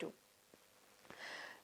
2,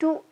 2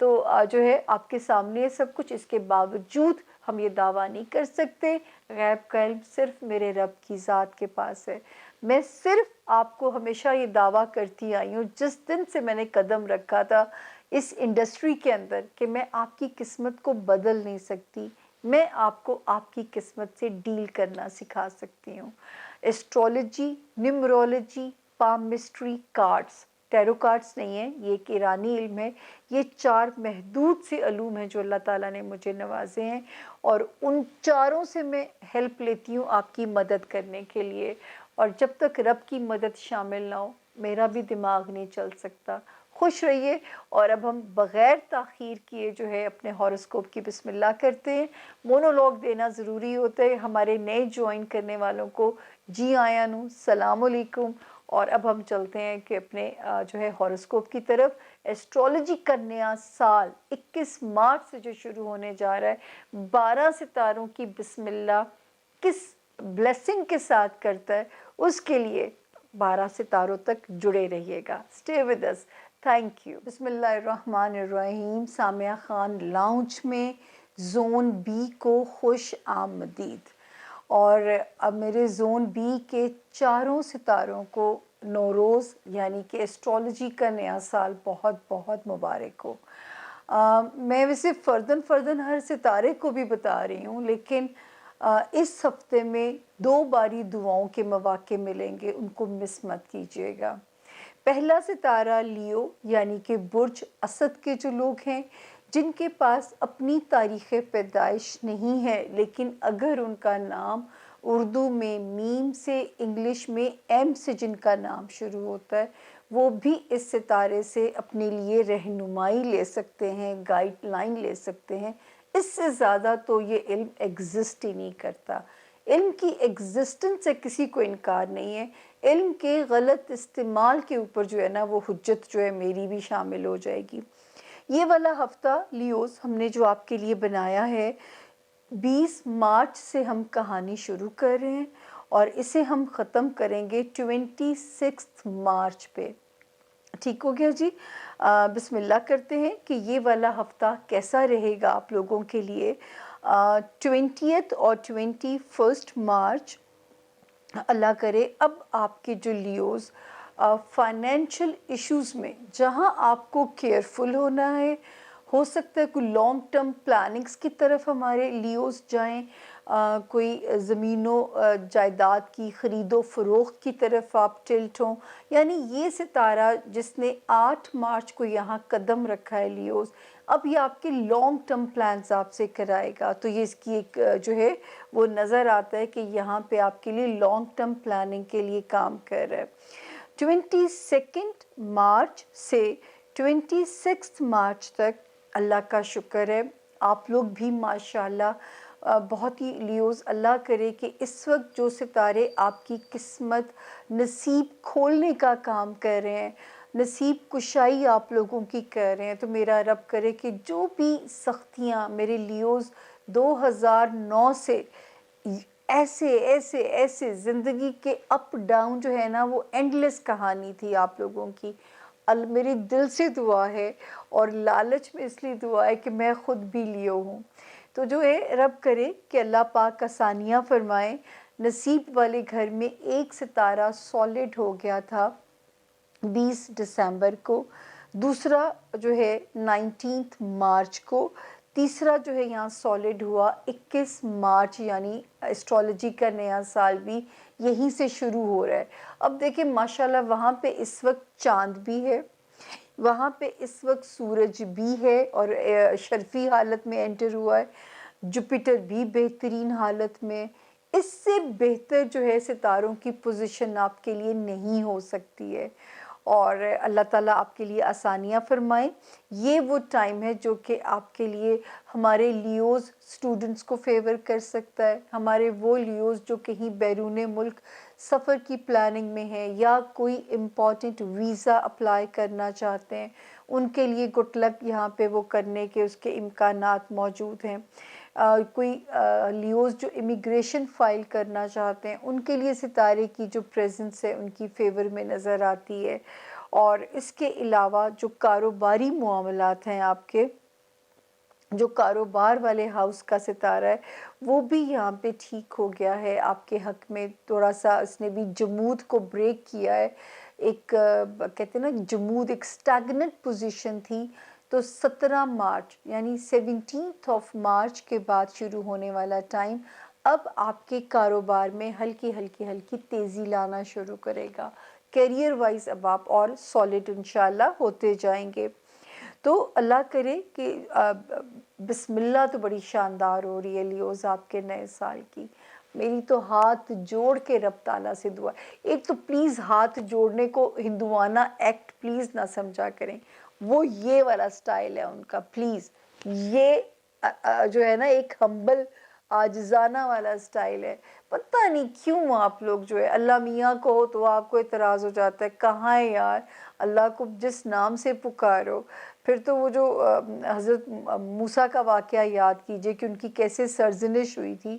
تو جو ہے آپ کے سامنے ہے سب کچھ، اس کے باوجود ہم یہ دعویٰ نہیں کر سکتے، غیب کا علم صرف میرے رب کی ذات کے پاس ہے۔ میں صرف آپ کو ہمیشہ یہ دعویٰ کرتی آئی ہوں جس دن سے میں نے قدم رکھا تھا اس انڈسٹری کے اندر، کہ میں آپ کی قسمت کو بدل نہیں سکتی، میں آپ کو آپ کی قسمت سے ڈیل کرنا سکھا سکتی ہوں۔ Astrology, نیمرولوجی، palmistry, cards, tarot cards نہیں ہیں، یہ ایک ایرانی علم ہے۔ یہ 4 محدود سے علوم ہیں جو اللہ تعالیٰ نے مجھے نوازے ہیں، اور ان چاروں سے میں ہیلپ لیتی ہوں آپ کی مدد کرنے کے لیے، اور جب تک رب کی مدد شامل نہ ہو میرا بھی دماغ نہیں چل سکتا۔ خوش رہیے، اور اب ہم بغیر تاخیر کیے جو ہے اپنے ہاروسکوپ کی بسم اللہ کرتے ہیں۔ مونولوگ دینا ضروری ہوتا ہے ہمارے نئے جوائن کرنے والوں کو۔ جی آیا نو، السلام علیکم۔ اور اب ہم چلتے ہیں کہ اپنے جو ہے ہاروسکوپ کی طرف۔ ایسٹرولوجی کا نیا سال 21 مارچ سے جو شروع ہونے جا رہا ہے، 12 ستاروں کی بسم اللہ کس بلیسنگ کے ساتھ کرتا ہے، اس کے لیے 12 ستاروں تک جڑے رہیے گا۔ Stay with us. Thank you. بسم اللہ الرحمن الرحیم۔ سامعہ خان لاؤنج میں زون بی کو خوش آمدید، اور اب میرے زون بی کے چاروں ستاروں کو نوروز یعنی کہ ایسٹرولوجی کا نیا سال بہت بہت مبارک ہو۔ میں ویسے فرداً ہر ستارے کو بھی بتا رہی ہوں، لیکن اس ہفتے میں 2 باری دعاؤں کے مواقع ملیں گے، ان کو مس مت کیجیے گا۔ پہلا ستارہ لیو یعنی کہ برج اسد کے جو لوگ ہیں، جن کے پاس اپنی تاریخ پیدائش نہیں ہے، لیکن اگر ان کا نام اردو میں میم سے، انگلش میں ایم سے جن کا نام شروع ہوتا ہے، وہ بھی اس ستارے سے اپنے لیے رہنمائی لے سکتے ہیں، گائیڈ لائن لے سکتے ہیں۔ اس سے زیادہ تو یہ علم ایگزسٹ ہی نہیں کرتا۔ علم کی ایگزسٹنس سے کسی کو انکار نہیں ہے، علم کے غلط استعمال کے اوپر جو ہے نا وہ حجت جو ہے میری بھی شامل ہو جائے گی۔ یہ والا ہفتہ لیوز ہم نے جو آپ کے لیے بنایا ہے، 20 مارچ سے ہم کہانی شروع کر رہے ہیں، اور اسے ہم ختم کریں گے 26 مارچ پہ۔ ٹھیک ہو گیا جی؟ بسم اللہ کرتے ہیں کہ یہ والا ہفتہ کیسا رہے گا آپ لوگوں کے لیے۔ 20 اور 21 مارچ اللہ کرے اب آپ کے جو لیوز فائنینشل ایشوز میں جہاں آپ کو کیئرفل ہونا ہے، ہو سکتا ہے کوئی لانگ ٹرم پلاننگز کی طرف ہمارے لیوز جائیں، کوئی زمین و جائیداد کی خرید و فروخت کی طرف آپ ٹلٹ ہوں، یعنی یہ ستارہ جس نے 8 مارچ کو یہاں قدم رکھا ہے لیوز، اب یہ آپ کے لانگ ٹرم پلانز آپ سے کرائے گا، تو یہ اس کی ایک جو ہے وہ نظر آتا ہے کہ یہاں پہ آپ کے لیے لانگ ٹرم پلاننگ کے لیے کام کر رہا ہے۔ 22 مارچ سے 26 مارچ تک اللہ کا شکر ہے آپ لوگ بھی ماشاءاللہ بہت ہی لیوز، اللہ کرے کہ اس وقت جو ستارے آپ کی قسمت نصیب کھولنے کا کام کر رہے ہیں، نصیب کشائی آپ لوگوں کی کر رہے ہیں، تو میرا رب کرے کہ جو بھی سختیاں میرے لیوز 2009 سے ایسے زندگی کے اپ ڈاؤن جو ہے نا وہ اینڈلیس کہانی تھی آپ لوگوں کی، میری دل سے دعا ہے اور لالچ میں اس لیے دعا ہے کہ میں خود بھی لیو ہوں، تو جو ہے رب کرے کہ اللہ پاک آسانیاں فرمائیں۔ نصیب والے گھر میں ایک ستارہ سالڈ ہو گیا تھا 20 دسمبر کو، دوسرا جو ہے 19 مارچ کو، تیسرا جو ہے یہاں سالڈ ہوا 21 مارچ، یعنی ایسٹرولوجی کا نیا سال بھی یہیں سے شروع ہو رہا ہے۔ اب دیکھیں ماشاءاللہ وہاں پہ اس وقت چاند بھی ہے، وہاں پہ اس وقت سورج بھی ہے اور شرفی حالت میں انٹر ہوا ہے، جوپیٹر بھی بہترین حالت میں، اس سے بہتر جو ہے ستاروں کی پوزیشن آپ کے لیے نہیں ہو سکتی ہے، اور اللہ تعالیٰ آپ کے لیے آسانیاں فرمائیں۔ یہ وہ ٹائم ہے جو کہ آپ کے لیے ہمارے لیوز سٹوڈنٹس کو فیور کر سکتا ہے، ہمارے وہ لیوز جو کہیں بیرون ملک سفر کی پلاننگ میں ہیں یا کوئی امپورٹنٹ ویزا اپلائی کرنا چاہتے ہیں، ان کے لیے گڈ لک یہاں پہ وہ کرنے کے اس کے امکانات موجود ہیں۔ کوئی لیوز جو امیگریشن فائل کرنا چاہتے ہیں ان کے لیے ستارے کی جو پریزنس ہے ان کی فیور میں نظر آتی ہے، اور اس کے علاوہ جو کاروباری معاملات ہیں آپ کے، جو کاروبار والے ہاؤس کا ستارہ ہے وہ بھی یہاں پہ ٹھیک ہو گیا ہے آپ کے حق میں، تھوڑا سا اس نے بھی جمود کو بریک کیا ہے، ایک کہتے ہیں نا جمود، ایک سٹیگننٹ پوزیشن تھی، تو 17 مارچ یعنی 17 مارچ کے بعد شروع ہونے والا ٹائم اب آپ کے کاروبار میں ہلکی ہلکی تیزی لانا شروع کرے گا، کیریئر وائز اب آپ اور سالڈ انشاءاللہ ہوتے جائیں گے۔ تو اللہ کرے کہ بسم اللہ تو بڑی شاندار ہو رہی ہے لیوز آپ کے نئے سال کی، میری تو ہاتھ جوڑ کے رب تعالیٰ سے دعا، ایک تو پلیز ہاتھ جوڑنے کو ہندوانہ ایکٹ پلیز نہ سمجھا کریں، وہ یہ والا سٹائل ہے ان کا، پلیز یہ جو ہے نا ایک ہمبل عاجزانہ والا سٹائل ہے، پتہ نہیں کیوں آپ لوگ جو ہے اللہ میاں کو ہو تو آپ کو اعتراض ہو جاتا ہے، کہاں ہے یار اللہ کو جس نام سے پکارو۔ پھر تو وہ جو حضرت موسیٰ کا واقعہ یاد کیجئے کہ ان کی کیسے سرزنش ہوئی تھی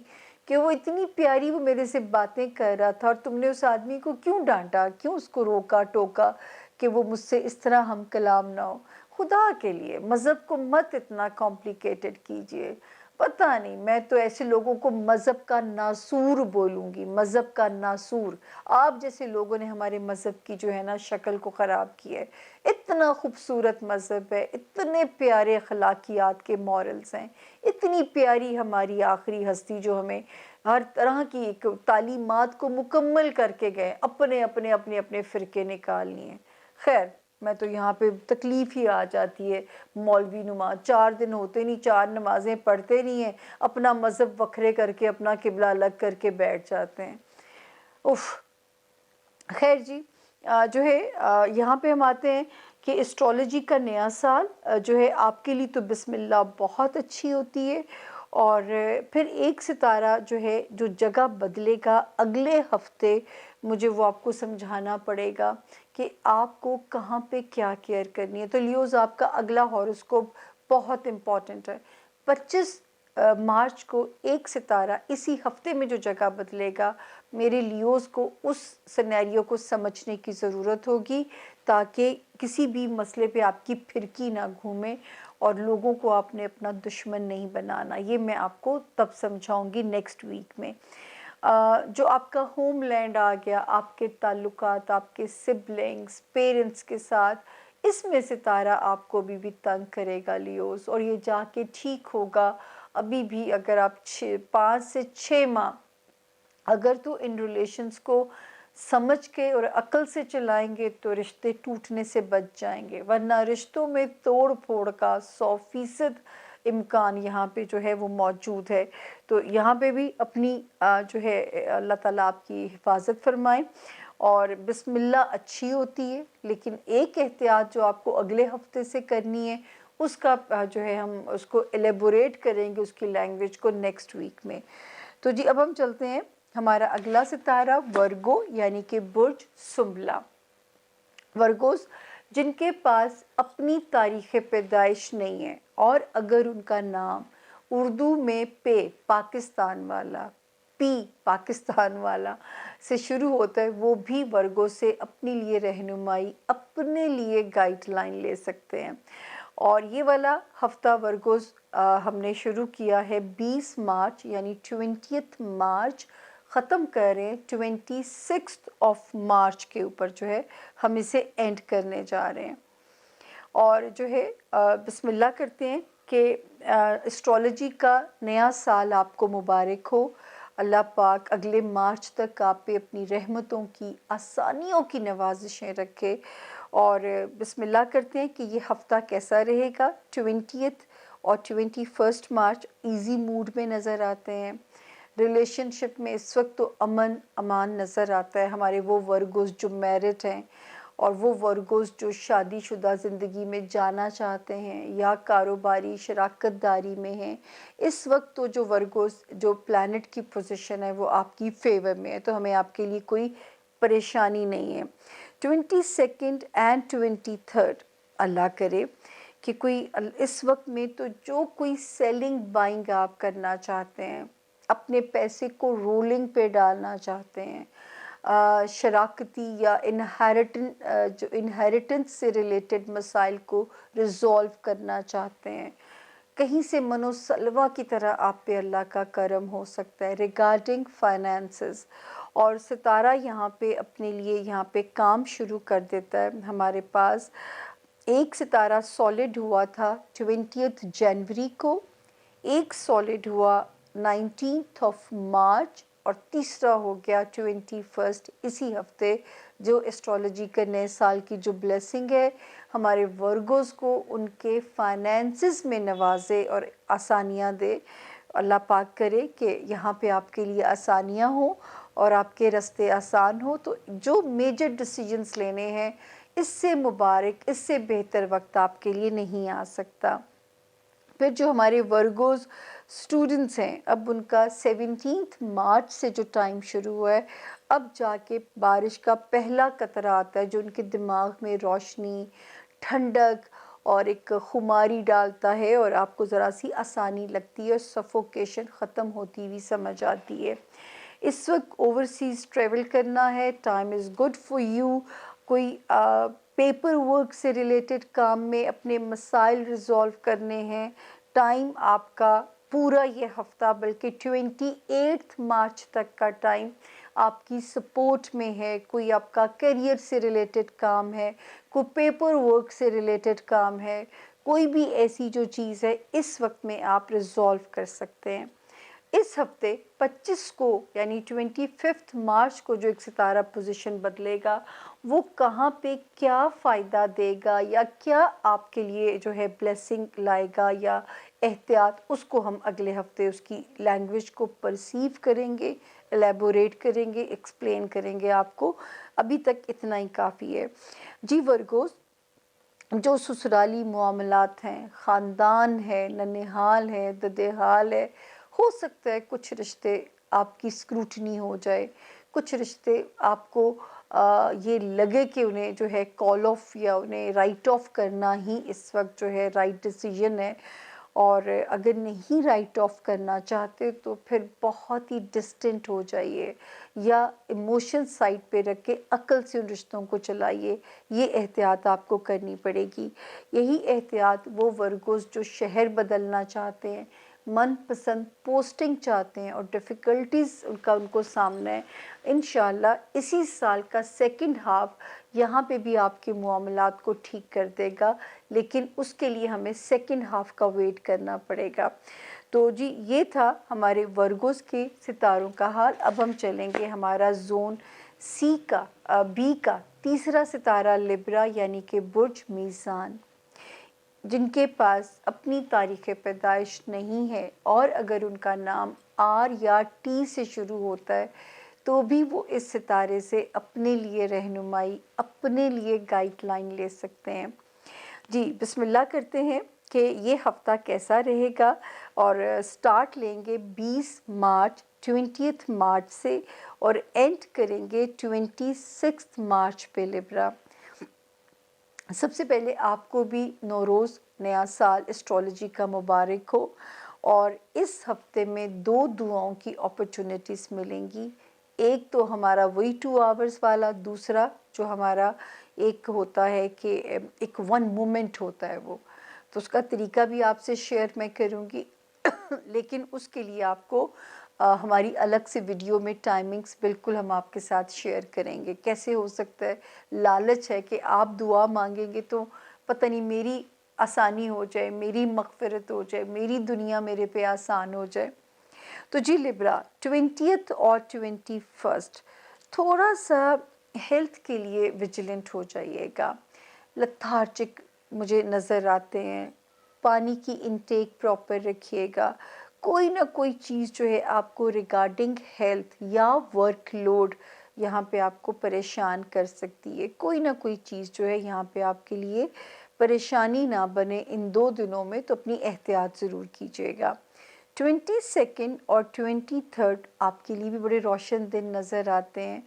کہ وہ اتنی پیاری وہ میرے سے باتیں کر رہا تھا اور تم نے اس آدمی کو کیوں ڈانٹا، کیوں اس کو روکا ٹوکا کہ وہ مجھ سے اس طرح ہم کلام نہ ہو۔ خدا کے لیے مذہب کو مت اتنا کمپلیکیٹڈ کیجئے، پتہ نہیں، میں تو ایسے لوگوں کو مذہب کا ناسور بولوں گی، مذہب کا ناسور۔ آپ جیسے لوگوں نے ہمارے مذہب کی جو ہے نا شکل کو خراب کی ہے، اتنا خوبصورت مذہب ہے، اتنے پیارے اخلاقیات کے مورلز ہیں، اتنی پیاری ہماری آخری ہستی جو ہمیں ہر طرح کی ایک تعلیمات کو مکمل کر کے گئے، اپنے فرقے نکال لیے۔ خیر میں تو یہاں پہ تکلیف ہی آ جاتی ہے، مولوی نماز 4 دن ہوتے نہیں، 4 نمازیں پڑھتے نہیں ہیں، اپنا مذہب وکھرے کر کے اپنا قبلہ الگ کر کے بیٹھ جاتے ہیں، اف۔ خیر جی، جو ہے یہاں پہ ہم آتے ہیں کہ اسٹرالوجی کا نیا سال جو ہے آپ کے لیے تو بسم اللہ بہت اچھی ہوتی ہے، اور پھر ایک ستارہ جو ہے جو جگہ بدلے گا اگلے ہفتے، مجھے وہ آپ کو سمجھانا پڑے گا کہ آپ کو کہاں پہ کیا کیئر کرنی ہے۔ تو لیوز آپ کا اگلا ہاروسکوپ بہت امپورٹنٹ ہے، 25 مارچ کو ایک ستارہ اسی ہفتے میں جو جگہ بدلے گا، میرے لیوز کو اس سینیریو کو سمجھنے کی ضرورت ہوگی تاکہ کسی بھی مسئلے پہ آپ کی پھرکی نہ گھومے اور لوگوں کو آپ نے اپنا دشمن نہیں بنانا۔ یہ میں آپ کو تب سمجھاؤں گی نیکسٹ ویک میں۔ جو آپ کا ہوم لینڈ آ گیا، آپ کے تعلقات، آپ کے سبلنگز، پیرنٹس کے ساتھ، اس میں ستارہ آپ کو بھی تنگ کرے گا لیوز، اور یہ جا کے ٹھیک ہوگا۔ ابھی بھی اگر آپ 5 سے 6 ماہ اگر تو ان ریلیشنز کو سمجھ کے اور عقل سے چلائیں گے تو رشتے ٹوٹنے سے بچ جائیں گے، ورنہ رشتوں میں توڑ پھوڑ کا 100% امکان یہاں پہ جو ہے وہ موجود ہے۔ تو یہاں پہ بھی اپنی جو ہے اللہ تعالیٰ آپ کی حفاظت فرمائیں، اور بسم اللہ اچھی ہوتی ہے، لیکن ایک احتیاط جو آپ کو اگلے ہفتے سے کرنی ہے اس کا جو ہے ہم اس کو ایلیبوریٹ کریں گے، اس کی لینگویج کو نیکسٹ ویک میں۔ تو جی اب ہم چلتے ہیں ہمارا اگلا ستارہ ورگو یعنی کہ برج سنبلہ۔ ورگوز جن کے پاس اپنی تاریخ پیدائش نہیں ہے، اور اگر ان کا نام اردو میں پاکستان والا، پاکستان والا سے شروع ہوتا ہے، وہ بھی ورگو سے اپنے لیے رہنمائی، اپنے لیے گائیڈ لائن لے سکتے ہیں۔ اور یہ والا ہفتہ ورگوز ہم نے شروع کیا ہے 20 مارچ یعنی 20 مارچ، ختم کر رہے ہیں 26 مارچ کے اوپر جو ہے ہم اسے اینڈ کرنے جا رہے ہیں۔ اور جو ہے بسم اللہ کرتے ہیں کہ اسٹرالوجی کا نیا سال آپ کو مبارک ہو، اللہ پاک اگلے مارچ تک آپ پہ اپنی رحمتوں کی، آسانیوں کی نوازشیں رکھے، اور بسم اللہ کرتے ہیں کہ یہ ہفتہ کیسا رہے گا۔ 20 اور 21 مارچ ایزی موڈ میں نظر آتے ہیں، ریلیشن شپ میں اس وقت تو امن امان نظر آتا ہے۔ ہمارے وہ ورگوز جو میرٹ ہیں اور وہ ورگوز جو شادی شدہ زندگی میں جانا چاہتے ہیں یا کاروباری شراکت داری میں ہیں، اس وقت تو جو ورگوز جو پلانٹ کی پوزیشن ہے وہ آپ کی فیور میں ہے، تو ہمیں آپ کے لیے کوئی پریشانی نہیں ہے۔ 22 اور 23 اللہ کرے کہ کوئی اس وقت میں تو جو کوئی سیلنگ بائنگ آپ کرنا چاہتے ہیں، اپنے پیسے کو رولنگ پہ ڈالنا چاہتے ہیں، شراکتی یا جو انہیریٹنس سے ریلیٹڈ مسائل کو ریزولو کرنا چاہتے ہیں، کہیں سے منو سلوا کی طرح آپ پہ اللہ کا کرم ہو سکتا ہے ریگارڈنگ فائنینسز، اور ستارہ یہاں پہ اپنے لیے یہاں پہ کام شروع کر دیتا ہے۔ ہمارے پاس ایک ستارہ سالڈ ہوا تھا 20 جنوری کو، ایک سالڈ ہوا 19 مارچ، اور تیسرا ہو گیا 21 اسی ہفتے، جو اسٹرالوجی کا نئے سال کی جو بلیسنگ ہے ہمارے ورگوز کو ان کے فائنینسز میں نوازے اور آسانیاں دے۔ اللہ پاک کرے کہ یہاں پہ آپ کے لیے آسانیاں ہوں اور آپ کے راستے آسان ہوں، تو جو میجر ڈیسیجنز لینے ہیں اس سے مبارک، اس سے بہتر وقت آپ کے لیے نہیں آ سکتا۔ پھر جو ہمارے ورگوز اسٹوڈنٹس ہیں، اب ان کا 17 مارچ سے جو ٹائم شروع ہوا ہے، اب جا کے بارش کا پہلا قطرہ آتا ہے جو ان کے دماغ میں روشنی، ٹھنڈک اور ایک خماری ڈالتا ہے، اور آپ کو ذرا سی آسانی لگتی ہے اور سفوکیشن ختم ہوتی ہوئی سمجھ آتی ہے۔ اس وقت اوورسیز ٹریول کرنا ہے، time is good for you, کوئی پیپر ورک سے ریلیٹڈ کام میں اپنے مسائل ریزولو کرنے ہیں، ٹائم آپ کا پورا یہ ہفتہ بلکہ 28 مارچ تک کا ٹائم آپ کی سپورٹ میں ہے۔ کوئی آپ کا کیریئر سے ریلیٹڈ کام ہے، کوئی پیپر ورک سے ریلیٹڈ کام ہے، کوئی بھی ایسی جو چیز ہے اس وقت میں آپ ریزولو کر سکتے ہیں۔ اس ہفتے 25 کو یعنی 25 مارچ کو جو ایک ستارہ پوزیشن بدلے گا، وہ کہاں پہ کیا فائدہ دے گا یا کیا آپ کے لیے جو ہے بلیسنگ لائے گا یا احتیاط، اس کو ہم اگلے ہفتے اس کی لینگویج کو پرسیو کریں گے، الیبوریٹ کریں گے، ایکسپلین کریں گے آپ کو۔ ابھی تک اتنا ہی کافی ہے۔ جی ورگوز، جو سسرالی معاملات ہیں، خاندان ہے، ننہال ہے، ددہال ہے، ہو سکتا ہے کچھ رشتے آپ کی اسکروٹنی ہو جائے، کچھ رشتے آپ کو یہ لگے کہ انہیں جو ہے کال آف یا انہیں رائٹ آف کرنا ہی اس وقت جو ہے رائٹ ڈیسیژن ہے، اور اگر نہیں رائٹ آف کرنا چاہتے تو پھر بہت ہی ڈسٹنٹ ہو جائیے، یا ایموشن سائڈ پہ رکھ کے عقل سے ان رشتوں کو چلائیے۔ یہ احتیاط آپ کو کرنی پڑے گی۔ یہی احتیاط وہ ورگوز جو شہر بدلنا چاہتے ہیں، من پسند پوسٹنگ چاہتے ہیں اور ڈیفیکلٹیز ان کو سامنا ہے، انشاءاللہ اسی سال کا سیکنڈ ہاف یہاں پہ بھی آپ کے معاملات کو ٹھیک کر دے گا، لیکن اس کے لیے ہمیں سیکنڈ ہاف کا ویٹ کرنا پڑے گا۔ تو جی یہ تھا ہمارے ورگوز کے ستاروں کا حال۔ اب ہم چلیں گے ہمارا زون بی کا تیسرا ستارہ لبرا یعنی کہ برج میزان، جن کے پاس اپنی تاریخ پیدائش نہیں ہے، اور اگر ان کا نام آر یا ٹی سے شروع ہوتا ہے تو بھی وہ اس ستارے سے اپنے لیے رہنمائی، اپنے لیے گائیڈ لائن لے سکتے ہیں۔ جی بسم اللہ کرتے ہیں کہ یہ ہفتہ کیسا رہے گا، اور سٹارٹ لیں گے 20 مارچ سے اور اینڈ کریں گے 26 مارچ پہ لبرا۔ سب سے پہلے آپ کو بھی نوروز نیا سال اسٹرالوجی کا مبارک ہو، اور اس ہفتے میں 2 دعاؤں کی اپرچونٹیز ملیں گی۔ ایک تو ہمارا وہی 2 آورز والا، دوسرا جو ہمارا ایک ہوتا ہے کہ ایک 1 مومنٹ ہوتا ہے، وہ تو اس کا طریقہ بھی آپ سے شیئر میں کروں گی لیکن اس کے لیے آپ کو ہماری الگ سے ویڈیو میں ٹائمنگز بالکل ہم آپ کے ساتھ شیئر کریں گے۔ کیسے ہو سکتا ہے، لالچ ہے کہ آپ دعا مانگیں گے تو پتہ نہیں میری آسانی ہو جائے، میری مغفرت ہو جائے، میری دنیا میرے پہ آسان ہو جائے۔ تو جی لبرا 20 اور 21 تھوڑا سا ہیلتھ کے لیے ویجیلنٹ ہو جائیے گا، لتھارجک مجھے نظر آتے ہیں، پانی کی انٹیک پراپر رکھیے گا، کوئی نہ کوئی چیز جو ہے آپ کو ریگارڈنگ ہیلتھ یا ورک لوڈ یہاں پہ آپ کو پریشان کر سکتی ہے، کوئی نہ کوئی چیز جو ہے یہاں پہ آپ کے لیے پریشانی نہ بنے ان 2 دنوں میں، تو اپنی احتیاط ضرور کیجیے گا۔ 22 اور 23 آپ کے لیے بھی بڑے روشن دن نظر آتے ہیں۔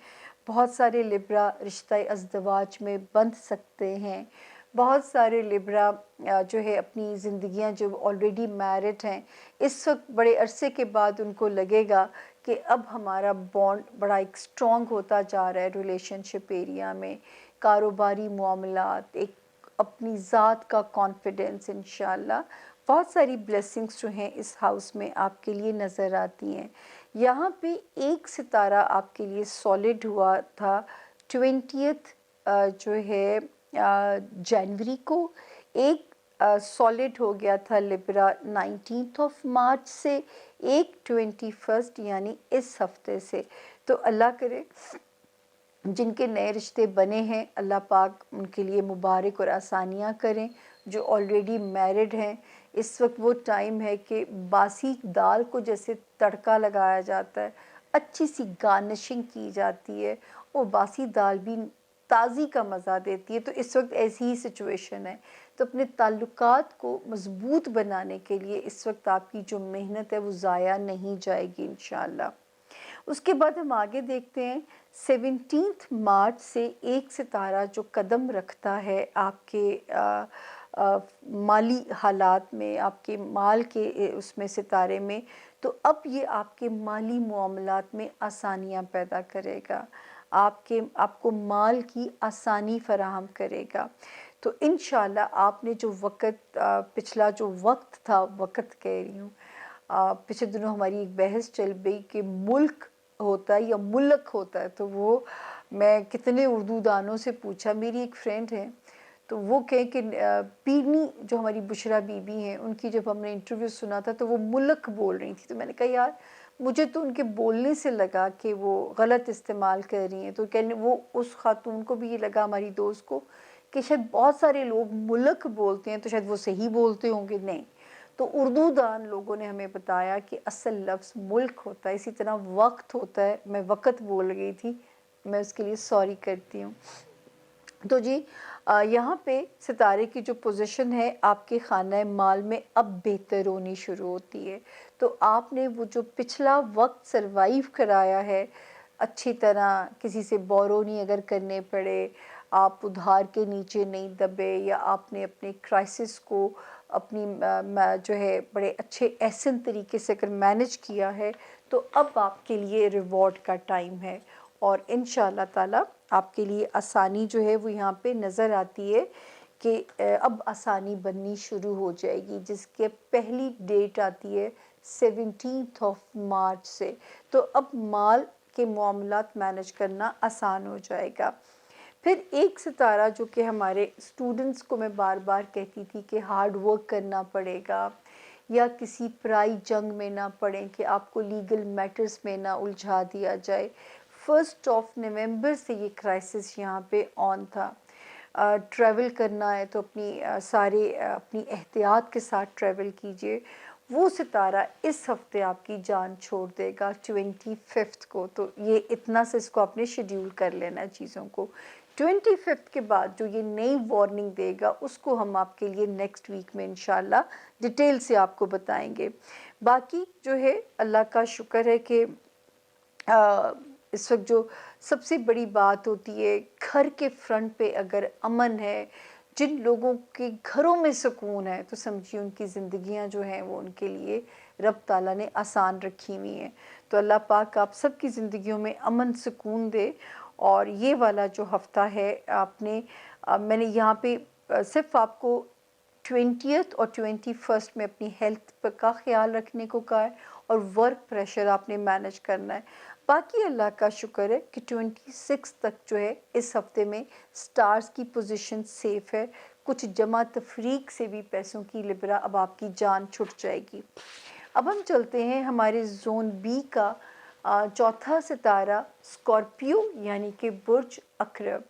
بہت سارے لبرا رشتہ ازدواج میں بندھ سکتے ہیں، بہت سارے لبرا جو ہے اپنی زندگیاں جو آلریڈی میرڈ ہیں، اس وقت بڑے عرصے کے بعد ان کو لگے گا کہ اب ہمارا بانڈ بڑا ایک اسٹرانگ ہوتا جا رہا ہے ریلیشن شپ ایریا میں، کاروباری معاملات، ایک اپنی ذات کا کانفیڈنس انشاءاللہ. بہت ساری بلیسنگس جو ہیں اس ہاؤس میں آپ کے لیے نظر آتی ہیں. یہاں پہ ایک ستارہ آپ کے لیے سالڈ ہوا تھا 20th جو ہے جنوری کو، ایک سالڈ ہو گیا تھا لبرا 19 مارچ سے، ایک 21 یعنی اس ہفتے سے. تو اللہ کرے جن کے نئے رشتے بنے ہیں اللہ پاک ان کے لیے مبارک اور آسانیاں کریں. جو آلریڈی میرڈ ہیں اس وقت وہ ٹائم ہے کہ باسی دال کو جیسے تڑکا لگایا جاتا ہے، اچھی سی گارنشنگ کی جاتی ہے، وہ باسی دال بھی تازی کا مزہ دیتی ہے. تو اس وقت ایسی ہی سچویشن ہے. تو اپنے تعلقات کو مضبوط بنانے کے لیے اس وقت آپ کی جو محنت ہے وہ ضائع نہیں جائے گی انشاءاللہ. اس کے بعد ہم آگے دیکھتے ہیں 17 مارچ سے ایک ستارہ جو قدم رکھتا ہے آپ کے مالی حالات میں، آپ کے مال کے اس میں ستارے میں. تو اب یہ آپ کے مالی معاملات میں آسانیاں پیدا کرے گا، آپ کو مال کی آسانی فراہم کرے گا. تو انشاءاللہ آپ نے جو وقت پچھلا جو وقت تھا، وقت کہہ رہی ہوں، پچھلے دنوں ہماری ایک بحث چل گئی کہ ملک ہوتا ہے یا ملک ہوتا ہے. تو وہ میں کتنے اردو دانوں سے پوچھا، میری ایک فرینڈ ہے تو وہ کہیں کہ پیرنی جو ہماری بشرا بی بی ہیں ان کی جب ہم نے انٹرویو سنا تھا تو وہ ملک بول رہی تھی. تو میں نے کہا یار مجھے تو ان کے بولنے سے لگا کہ وہ غلط استعمال کر رہی ہیں. تو کہنے وہ اس خاتون کو بھی یہ لگا ہماری دوست کو کہ شاید بہت سارے لوگ ملک بولتے ہیں تو شاید وہ صحیح بولتے ہوں گے. نہیں، تو اردو دان لوگوں نے ہمیں بتایا کہ اصل لفظ ملک ہوتا ہے. اسی طرح وقت ہوتا ہے، میں وقت بول گئی تھی، میں اس کے لیے سوری کرتی ہوں. تو جی یہاں پہ ستارے کی جو پوزیشن ہے آپ کے خانہ مال میں اب بہتر ہونی شروع ہوتی ہے. تو آپ نے وہ جو پچھلا وقت سروائیو کرایا ہے اچھی طرح، کسی سے بورو نہیں اگر کرنے پڑے، آپ ادھار کے نیچے نہیں دبے، یا آپ نے اپنے کرائسس کو اپنی جو ہے بڑے اچھے احسن طریقے سے اگر مینج کیا ہے تو اب آپ کے لیے ریوارڈ کا ٹائم ہے. اور انشاءاللہ تعالی آپ کے لیے آسانی جو ہے وہ یہاں پہ نظر آتی ہے کہ اب آسانی بننی شروع ہو جائے گی، جس کے پہلی ڈیٹ آتی ہے 17 مارچ سے. تو اب مال کے معاملات مینج کرنا آسان ہو جائے گا. پھر ایک ستارہ جو کہ ہمارے اسٹوڈنٹس کو میں بار بار کہتی تھی کہ ہارڈ ورک کرنا پڑے گا، یا کسی پرائی جنگ میں نہ پڑیں کہ آپ کو لیگل میٹرز میں نہ الجھا دیا جائے. 1 نومبر سے یہ کرائسس یہاں پہ آن تھا. ٹریول کرنا ہے تو اپنی احتیاط کے ساتھ ٹریول کیجئے. وہ ستارہ اس ہفتے آپ کی جان چھوڑ دے گا 25 کو. تو یہ اتنا سے اس کو آپ نے شیڈیول کر لینا چیزوں کو. 25 کے بعد جو یہ نئی وارننگ دے گا اس کو ہم آپ کے لیے نیکسٹ ویک میں انشاءاللہ ڈیٹیل سے آپ کو بتائیں گے. باقی جو ہے اللہ کا شکر ہے کہ اس وقت جو سب سے بڑی بات ہوتی ہے گھر کے فرنٹ پہ اگر امن ہے، جن لوگوں کے گھروں میں سکون ہے تو سمجھیے ان کی زندگیاں جو ہیں وہ ان کے لیے رب تعالیٰ نے آسان رکھی ہوئی ہیں. تو اللہ پاک آپ سب کی زندگیوں میں امن سکون دے. اور یہ والا جو ہفتہ ہے میں نے یہاں پہ صرف آپ کو 20th اور 21 میں اپنی ہیلتھ کا خیال رکھنے کو کہا ہے اور ورک پریشر آپ نے مینج کرنا ہے. باقی اللہ کا شکر ہے کہ 26 تک جو ہے اس ہفتے میں سٹارز کی پوزیشن سیف ہے. کچھ جمع تفریق سے بھی پیسوں کی لبرا اب آپ کی جان چھٹ جائے گی. اب ہم چلتے ہیں ہمارے زون بی کا چوتھا ستارہ اسکارپیو یعنی کہ برج عقرب.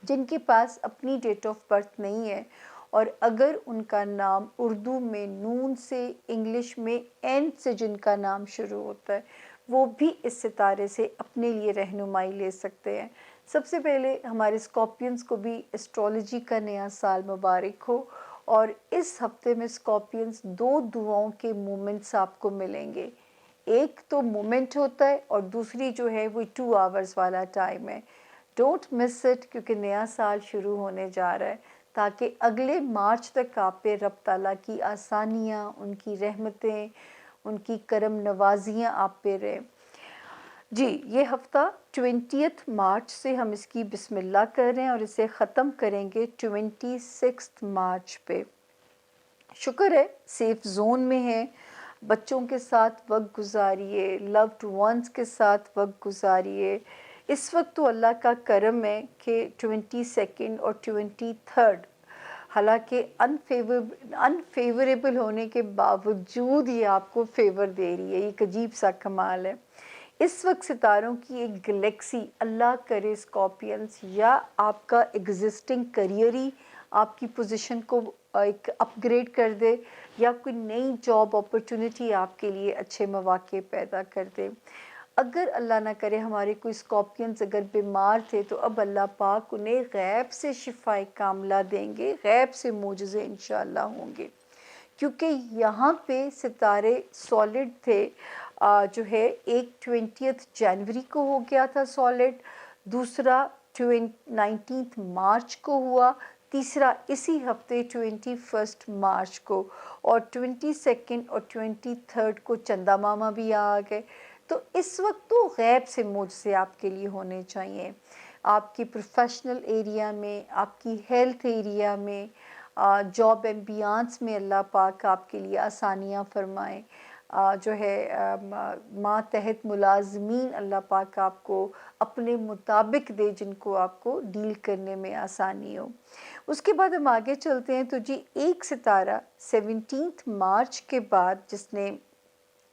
جن کے پاس اپنی ڈیٹ آف برتھ نہیں ہے اور اگر ان کا نام اردو میں نون سے، انگلش میں این سے جن کا نام شروع ہوتا ہے وہ بھی اس ستارے سے اپنے لیے رہنمائی لے سکتے ہیں. سب سے پہلے ہمارے اسکارپینز کو بھی اسٹرالوجی کا نیا سال مبارک ہو. اور اس ہفتے میں اسکارپینز 2 دعاؤں کے مومنٹس آپ کو ملیں گے. ایک تو مومنٹ ہوتا ہے اور دوسری جو ہے وہ 2 آورز والا ٹائم ہے. ڈونٹ مس اٹ کیونکہ نیا سال شروع ہونے جا رہا ہے، تاکہ اگلے مارچ تک آپ پہ رب تعالیٰ کی آسانیاں، ان کی رحمتیں، ان کی کرم نوازیاں آپ پہ رہیں۔ جی یہ ہفتہ 20 مارچ سے ہم اس کی بسم اللہ کر رہے ہیں اور اسے ختم کریں گے 26 مارچ پہ۔ شکر ہے سیف زون میں ہیں، بچوں کے ساتھ وقت گزاریے، لوڈ ونس کے ساتھ وقت گزاریے۔ اس وقت تو اللہ کا کرم ہے کہ 22 اور 23 حالانکہ انفیوریبل ہونے کے باوجود یہ آپ کو فیور دے رہی ہے، ایک عجیب سا کمال ہے۔ اس وقت ستاروں کی ایک گلیکسی، اللہ کرے اسکارپینس یا آپ کا ایگزسٹنگ کریئر ہی آپ کی پوزیشن کو ایک اپ گریڈ کر دے، یا کوئی نئی جاب اپرچونٹی آپ کے لیے اچھے مواقع پیدا کر دے۔ اگر اللہ نہ کرے ہمارے کوئی اسکارپینز اگر بیمار تھے تو اب اللہ پاک انہیں غیب سے شفائے کاملہ دیں گے، غیب سے معجزے انشاءاللہ ہوں گے، کیونکہ یہاں پہ ستارے سالڈ تھے۔ جو ہے ایک 20 جنوری کو ہو گیا تھا سالڈ، دوسرا 19 مارچ کو ہوا، تیسرا اسی ہفتے 21 مارچ کو، اور 22 اور 23 کو چندہ ماما بھی آ گئے۔ تو اس وقت تو غیب سے معجزے آپ کے لیے ہونے چاہیے، آپ کی پروفیشنل ایریا میں، آپ کی ہیلتھ ایریا میں، جاب ایمبیانس میں اللہ پاک آپ کے لیے آسانیاں فرمائیں۔ جو ہے ماتحت ملازمین اللہ پاک آپ کو اپنے مطابق دے، جن کو آپ کو ڈیل کرنے میں آسانی ہو۔ اس کے بعد ہم آگے چلتے ہیں تو جی ایک ستارہ 17 مارچ کے بعد جس نے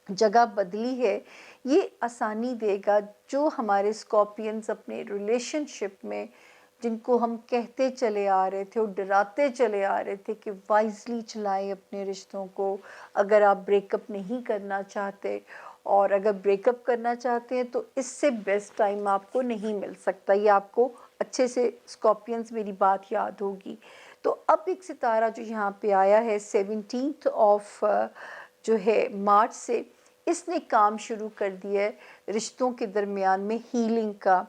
جگہ بدلی ہے، یہ آسانی دے گا جو ہمارے اسکارپینز اپنے ریلیشن شپ میں، جن کو ہم کہتے چلے آ رہے تھے اور ڈراتے چلے آ رہے تھے کہ وائزلی چلائیں اپنے رشتوں کو، اگر آپ بریک اپ نہیں کرنا چاہتے، اور اگر بریک اپ کرنا چاہتے ہیں تو اس سے بیسٹ ٹائم آپ کو نہیں مل سکتا، یہ آپ کو اچھے سے اسکارپینز میری بات یاد ہوگی۔ تو اب ایک ستارہ جو یہاں پہ آیا ہے 17 جو ہے مارچ سے، اس نے کام شروع کر دیا ہے رشتوں کے درمیان میں ہیلنگ کا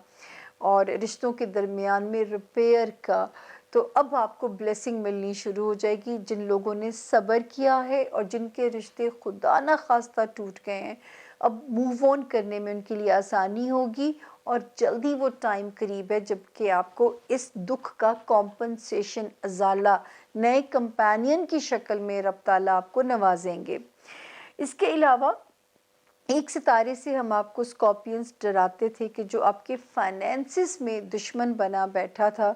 اور رشتوں کے درمیان میں ریپیئر کا۔ تو اب آپ کو بلیسنگ ملنی شروع ہو جائے گی، جن لوگوں نے صبر کیا ہے اور جن کے رشتے خدا نہ خواستہ ٹوٹ گئے ہیں، اب موو آن کرنے میں ان کے لیے آسانی ہوگی، اور جلدی وہ ٹائم قریب ہے جب کہ آپ کو اس دکھ کا کمپنسیشن ازالہ نئے کمپینین کی شکل میں رب تعالیٰ آپ کو نوازیں گے۔ اس کے علاوہ ایک ستارے سے ہم آپ کو اسکارپینز ڈراتے تھے کہ جو آپ کے فائنینسز میں دشمن بنا بیٹھا تھا،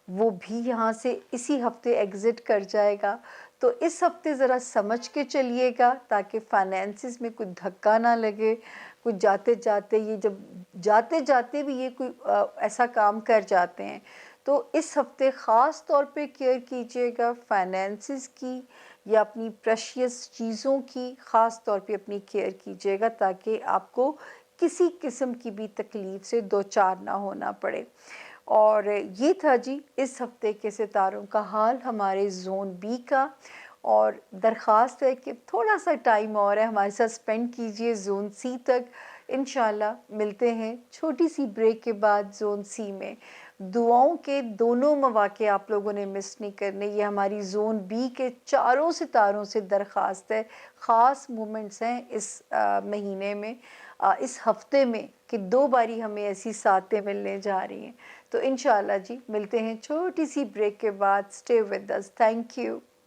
وہ بھی یہاں سے اسی ہفتے ایگزٹ کر جائے گا۔ تو اس ہفتے ذرا سمجھ کے چلیے گا تاکہ فائنینسز میں کوئی دھکا نہ لگے، کوئی جاتے جاتے یہ جب جاتے جاتے بھی یہ کوئی ایسا کام کر جاتے ہیں، تو اس ہفتے خاص طور پہ کیئر کیجیے گا فائنینسز کی یا اپنی پریشیس چیزوں کی، خاص طور پہ اپنی کیئر کیجیے گا تاکہ آپ کو کسی قسم کی بھی تکلیف سے دوچار نہ ہونا پڑے۔ اور یہ تھا جی اس ہفتے کے ستاروں کا حال ہمارے زون بی کا، اور درخواست ہے کہ تھوڑا سا ٹائم اور ہے ہمارے ساتھ سپینڈ کیجئے زون سی تک۔ انشاءاللہ ملتے ہیں چھوٹی سی بریک کے بعد زون سی میں۔ دعاؤں کے دونوں مواقع آپ لوگوں نے مس نہیں کرنے، یہ ہماری زون بی کے چاروں ستاروں سے درخواست ہے، خاص مومنٹس ہیں اس مہینے میں، اس ہفتے میں، کہ 2 باری ہمیں ایسی ساتیں ملنے جا رہی ہیں۔ تو انشاءاللہ جی ملتے ہیں چھوٹی سی بریک کے بعد۔ Stay with us, thank you.